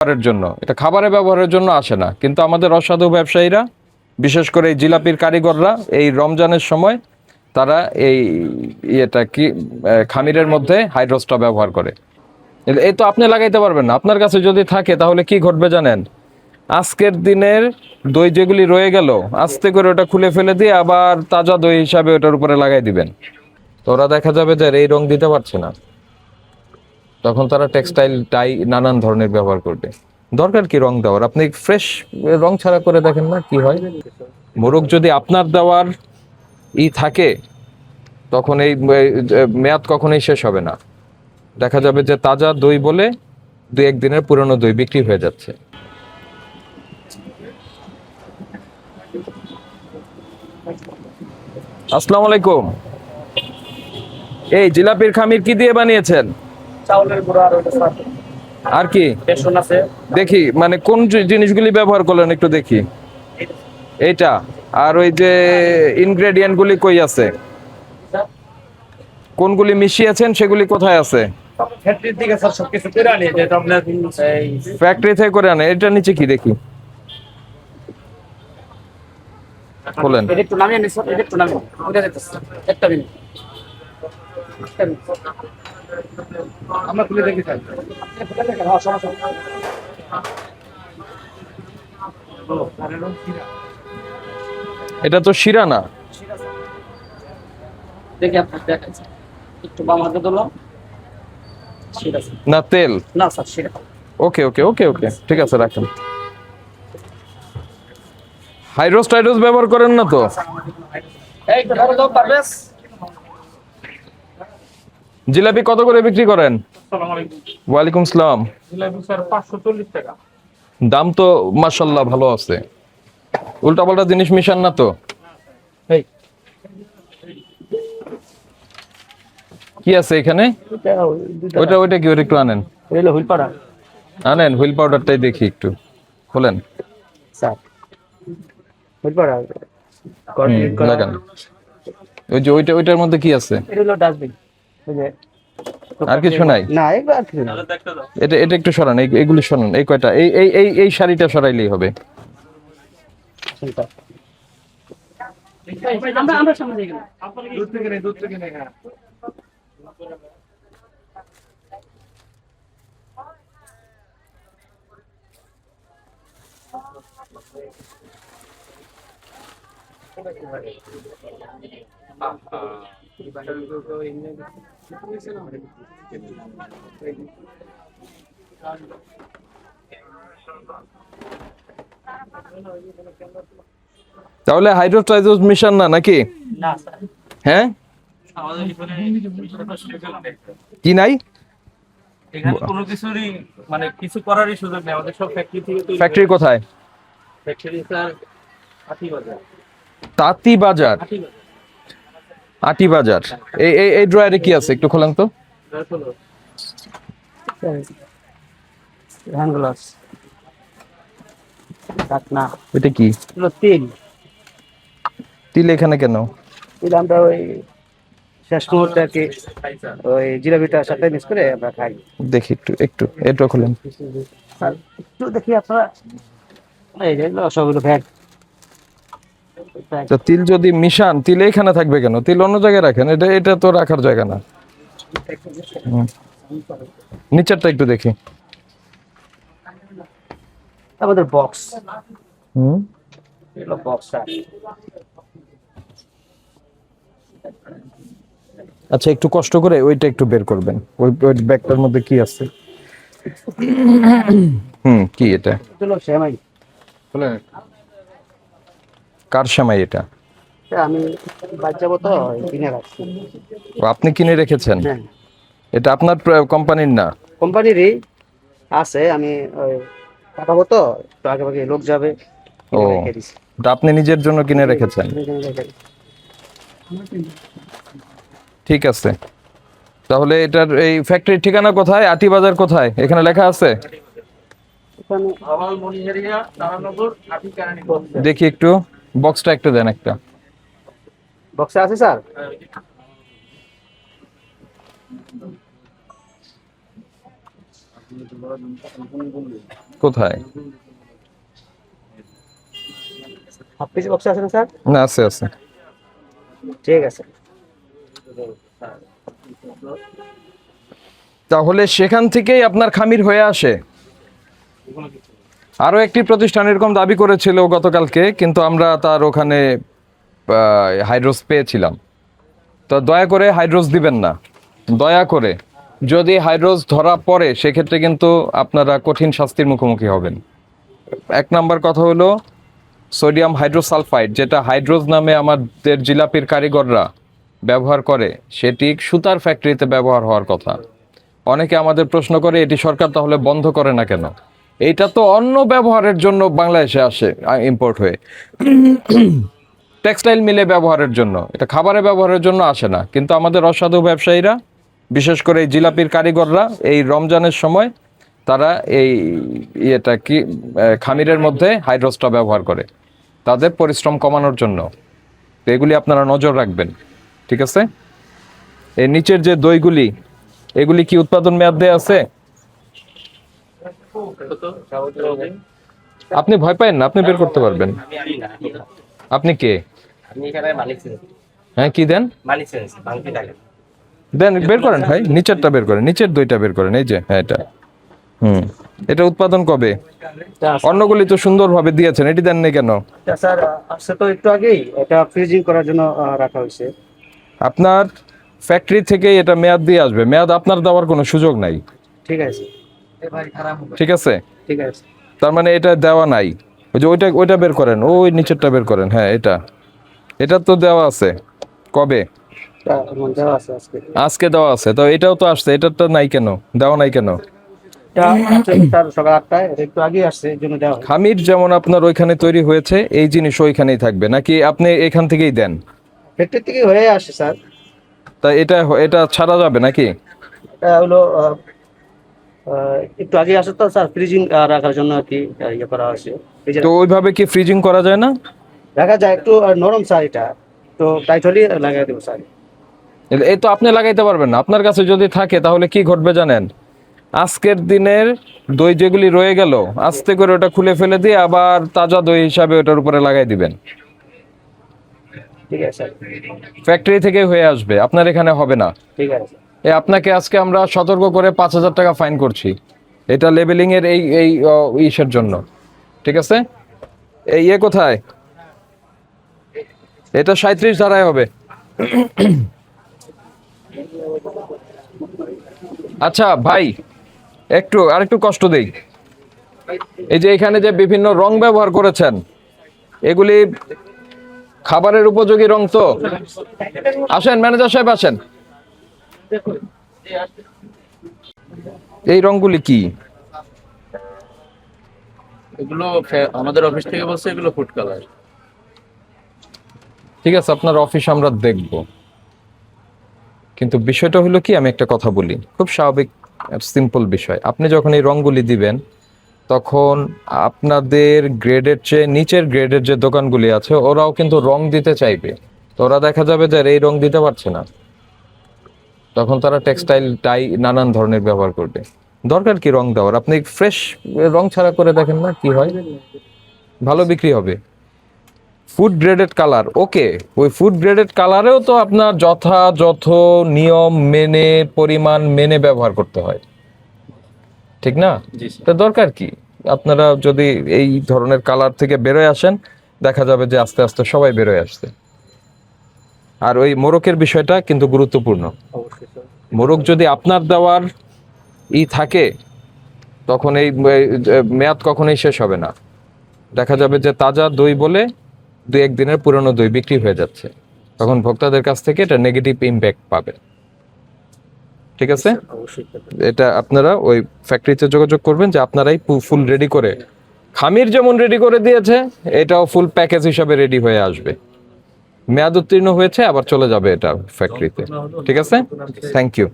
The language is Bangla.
ব্যবহারের জন্য, এটা খাবারে ব্যবহারের জন্য আসে না। কিন্তু আমাদের অসাধু ব্যবসায়ীরা, বিশেষ করে এই জিলাপির কারিগররা, এই রমজানের সময় তারা এই ইয়েটা কি খামিরের মধ্যে হাইড্রোসটা ব্যবহার করে। এই তো আপনি লাগাইতে পারবেন না। আপনার কাছে যদি থাকে তাহলে কি ঘটবে জানেন? আজকের দিনের দই যেগুলি রয়ে গেল, আস্তে করে ওটা খুলে ফেলে দিয়ে আবার তাজা দই হিসাবে ওটার উপরে লাগাই দিবেন। তো ওরা দেখা যাবে যে এই রং দিতে পারছে না, তখন তারা টেক্সটাইল টাই নানান ধরনের ব্যবহার করবে। দরকার কি রং দেওয়ার? আপনি ফ্রেশ রং ছাড়া করে দেখেন না কি হয়। মোরগ যদি আপনার দেওয়ার থাকে, তখন এই মেয়াদ কখনোই শেষ হবে না। দেখা যাবে যে তাজা দই বলে 2-1 দিনের পুরনো দই বিক্রি হয়ে যাচ্ছে। আসসালামু আলাইকুম। এই জিলাপির খামির কি দিয়ে বানিয়েছেন? চাউলের গুঁড়া আর ওটা স্যার আর কি বেসন আছে। দেখি, মানে কোন জিনিসগুলি ব্যবহার করলেন একটু দেখি। এইটা আর ওই যে ইনগ্রেডিয়েন্ট গুলি কই আছে, কোনগুলি মিশিয়েছেন সেগুলি কোথায় আছে? ফ্যাক্টরির দিকে স্যার সবকিছু করে আনি, যেটা আপনার এই ফ্যাক্টরি থেকে করে আনে। এটা নিচে কি দেখি, খোলেন। এটা একটু নামিয়ে নিন স্যার, এটা একটু নামিয়ে ওটা দিতেছে একটা মিনিট। আমরা খুলে দেখি স্যার, আপনি খুলে দেখেন। হ্যাঁ সমস্যা নেই। এটা তো শিরা না। দেখি আপনার দেখেন স্যার, একটু বাম হাতে ধরলাম। ঠিক আছে না তেল? না স্যার সেটা ওকে ওকে ওকে ওকে, ঠিক আছে, রাখেন। হাইড্রোস টাইড্রোস ব্যবহার করেন না তো? এই তো ধরো দাও পারবেশ। জিলাপি কত করে বিক্রি করেন? আসসালামু আলাইকুম। ওয়ালাইকুম সালাম। জিলাপি স্যার 540 টাকা। দাম তো মাশাআল্লাহ ভালো আছে। উল্টাপাল্টা জিনিস মিশান না তো? এই কি আছে এখানে? ওইটা ওইটা কি, ওইটা একটু আনেন। হইলো হুইলপাড়া আনেন হুইল পাউডারটাই দেখি একটু, খোলেন। স্যার, হুইলপাড়া লাগান। ওই যে ওইটার মধ্যে কি আছে? এটা হলো ডাস্টবিন। ওই যে আর কিছু নাই? না এগুলো আর কিছু না। এটা এটা একটু সরান, এইগুলি সরান। এই কয়টা, এই শাড়িটা সরাইলেই হবে। আমরা আমরা সামনে দিয়ে গেলাম। দূর থেকে নেই, দূর থেকে নেই। হ্যাঁ তাহলে হাইড্রোটাইজোস মিশান না নাকি? না স্যার, হ্যাঁ, আমাদের এখানে কি নাই? এখানে কোনো কিছুরই মানে কিছু করারই সুযোগ নেই, আমাদের সব ফ্যাক্টরি থেকে তৈরি। ফ্যাক্টরি কোথায়? ফ্যাক্টরি স্যার আটি বাজার। তাঁতি বাজার? আটি বাজার আটি বাজার। এই এই এই ড্রয়ারে কি আছে একটু খোলেন তো। হ্যান্ড গ্লাভস, ঢাকনা, এটা কি? এগুলো তেল। তিল এখানে কেন? তেল আমরা ওই শেষ মুহূর্তে আর কি ওই জিলাপিটার সাথে মিক্স করে আমরা খাই। দেখি একটু একটু এটা খোলেন। স্যার একটু দেখি আপনারা, এই যে এগুলো সবগুলো ভ্যাট। তো তিল যদি মিশান, তিল এখানে থাকবে কেন? তিল অন্য জায়গায় রাখেন, এটা এটা তো রাখার জায়গা না। নিচেরটা একটু দেখি। আমাদের বক্স, হুম, এগুলো বক্স। আচ্ছা, একটু কষ্ট করে ওইটা একটু বের করবেন। ওই ওই ব্যাগটার মধ্যে কি আছে? কি এটা? এগুলো সেমাই। কার সেমাই এটা? আমি বাদ যাবো তো কিনে রাখছি। ও, আপনি কিনে রেখেছেন? হ্যাঁ এটা আপনার কোম্পানির না? কোম্পানিরই আছে, আমি ওই পাঠাবো তো, একটু আগে ভাগে লোক যাবে, ও, কিনে রেখে দিছি। এটা আপনি নিজের জন্য কিনে রেখেছেন? ঠিক আছে। তাহলে এটার এই ফ্যাক্টরির ঠিকানা কোথায়? আটি বাজার কোথায় এখানে লেখা আছে? দেখি একটু, বক্সটা একটু দেন একটা। বক্সে আছে স্যার। কোথায়? হাফ পিস বক্স আছে না স্যার? না, আছে আছে। ঠিক আছে। তাহলে সেখান থেকেই আপনার খামির হয়ে আসে। আরো একটি প্রতিষ্ঠান এরকম দাবি করেছিল গতকালকে, কিন্তু আমরা তার ওখানে হাইড্রোস পেয়েছিলাম। তো দয়া করে হাইড্রোস দিবেন না, দয়া করে। যদি হাইড্রোস ধরা পড়ে সেক্ষেত্রে কিন্তু আপনারা কঠিন শাস্তির মুখোমুখি হবেন। এক নাম্বার কথা হলো সোডিয়াম হাইড্রোসালফাইড, যেটা হাইড্রোস নামে আমাদের জিলাপির কারিগররা ব্যবহার করে, সেটি সুতার ফ্যাক্টরিতে ব্যবহার হওয়ার কথা। অনেকে আমাদের প্রশ্ন করে এটি সরকার তাহলে বন্ধ করে না কেন? এইটা তো অন্য ব্যবহারের জন্য বাংলাদেশে আসে ইম্পোর্ট হয়ে, টেক্সটাইল মিলে ব্যবহারের জন্য, এটা খাবারে ব্যবহারের জন্য আসে না। কিন্তু আমাদের অসাধু ব্যবসায়ীরা, বিশেষ করে এই জিলাপির কারিগররা, এই রমজানের সময় তারা এই খামিরের মধ্যে হাইড্রোসটা ব্যবহার করে তাদের পরিশ্রম কমানোর জন্য। তো এগুলি আপনারা নজর রাখবেন, ঠিক আছে? এই নিচের যে দইগুলি, এগুলি কি উৎপাদন মেয়াদ দেয়া আছে? আপনি ভয় পাবেন না, আপনি বের করতে পারবেন। আপনি কে? হ্যাঁ, কি দেন? দেন, বের করেন ভাই, নিচেরটা বের করেন, নিচের দইটা বের করেন। এই যে, হ্যাঁ, এটা এটা উৎপাদন কবে? অন্যগুলি তো সুন্দরভাবে দিয়েছেন, এটি দেন নাই কেন? স্যার আসছে তো একটু আগেই, এটা ফ্রিজিং করার জন্য রাখা হয়েছে। আপনার ফ্যাক্টরি থেকেই এটা মেয়াদ দিয়ে আসবে, মেয়াদ আপনার দেওয়ার কোনো সুযোগ নাই। ঠিক আছে, ঠিক আছে, ঠিক আছে। তার মানে এটা দেওয়া নাই। ওই যে ওইটা বের করেন, ওই নিচেরটা বের করেন। হ্যাঁ, এটা তো দেওয়া আছে। কবে? দেওয়া আছে আজকে। আজকে দেওয়া আছে, তো এটাও তো আসছে, এটা তো নাই কেন, দেওয়া নাই কেন? এটা স্যার সকাল 8টায়, এটা একটু আগে আসছে, এর জন্য দেওয়া হয়। খামির যেমন আপনার ওইখানে তৈরি হয়েছে, এই জিনিস ওইখানেই থাকবে, নাকি আপনি এখান থেকেই দেন? ফ্যাক্টরি থেকে হয়ে আসছে স্যার। তা এটা ছাড়া যাবে নাকি? এটা হলো একটু আগে আসে তো স্যার, ফ্রিজিং রাখার জন্য আর কি ইয়ে করা হয়েছে। তো ওইভাবে কি ফ্রিজিং করা যায় না? রাখা যায়, একটু নরম স্যার, এটা তো টাইট হলে লাগাই দেবো স্যার। এই তো আপনি লাগাইতে পারবেন না। আপনার কাছে যদি থাকে তাহলে কি ঘটবে জানেন? আজকের দিনের দই যেগুলি রয়ে গেল, আস্তে করে ওটা খুলে ফেলে দিয়ে আবার তাজা দই হিসাবে ওটার উপরে লাগাই দিবেন। ঠিক আছে স্যার। ফ্যাক্টরি থেকে হয়ে আসবে, আপনার এখানে হবে না। ঠিক আছে। আপনাকে আজকে আমরা সতর্ক করে 5,000 টাকা ফাইন করছি, এটা লেবেলিং এর এই ইসের জন্য, ঠিক আছে? এই কোথায়? এটা 37 ধারায় হবে। আচ্ছা ভাই, আরেকটু কষ্ট দেই। এই যে এখানে যে বিভিন্ন রং ব্যবহার করেছেন, এগুলি খাবারের উপযোগী রং তো? আসেন ম্যানেজার সাহেব, আসেন। এই রংগুলি কি? এগুলো আমাদের অফিস থেকে বলছে এগুলো ফুড কালার। ঠিক আছে, আপনার অফিস আমরা দেখব, কিন্তু বিষয়টা হলো কি, আমি একটা কথা বলি, খুব স্বাভাবিক সিম্পল বিষয়। আপনি যখন এই রংগুলি দিবেন, তখন আপনাদের গ্রেডের চেয়ে নিচের গ্রেডের যে দোকানগুলি আছে, ওরাও কিন্তু রং দিতে চাইবে। তো ওরা দেখা যাবে যে এই রং দিতে পারছে না, তখন তারা টেক্সটাইল টাই নানান ধরনের ব্যবহার করবে। দরকার কি রং দেওয়ার? আপনি ফ্রেশ রং ছাড়া করে দেখেন না কি হয়, ভালো বিক্রি হবে। ফুড গ্রেডেড কালার, ওকে, ওই ফুড গ্রেডেড কালারেও তো আপনার যথাযথ নিয়ম মেনে, পরিমাণ মেনে ব্যবহার করতে হয়, ঠিক না? তো দরকার কি? আপনারা যদি এই ধরনের কালার থেকে বেরোয় আসেন, দেখা যাবে যে আস্তে আস্তে সবাই বেরোয় আসছে। আর ওই মোরকের বিষয়টা কিন্তু গুরুত্বপূর্ণ। অবশ্যই স্যার। মোরগ যদি আপনার দেওয়ার থাকে, তখন এই মেয়াদ কখনোই শেষ হবে না। দেখা যাবে যে তাজা দই বলে 2-1 দিনের পুরনো দই বিক্রি হয়ে যাচ্ছে, তখন ভোক্তাদের কাছ থেকে এটা নেগেটিভ ইম্প্যাক্ট পাবে, ঠিক আছে? অবশ্যই স্যার। এটা আপনারা ওই ফ্যাক্টরিতে যোগাযোগ করবেন যে আপনারাই ফুল রেডি করে, খামির যেমন রেডি করে দিয়েছে, এটাও ফুল প্যাকেজ হিসাবে রেডি হয়ে আসবে। মেয়াদ উত্তীর্ণ হয়েছে, আবার চলে যাবে এটা ফ্যাক্টরিতে, ঠিক আছে? Thank you.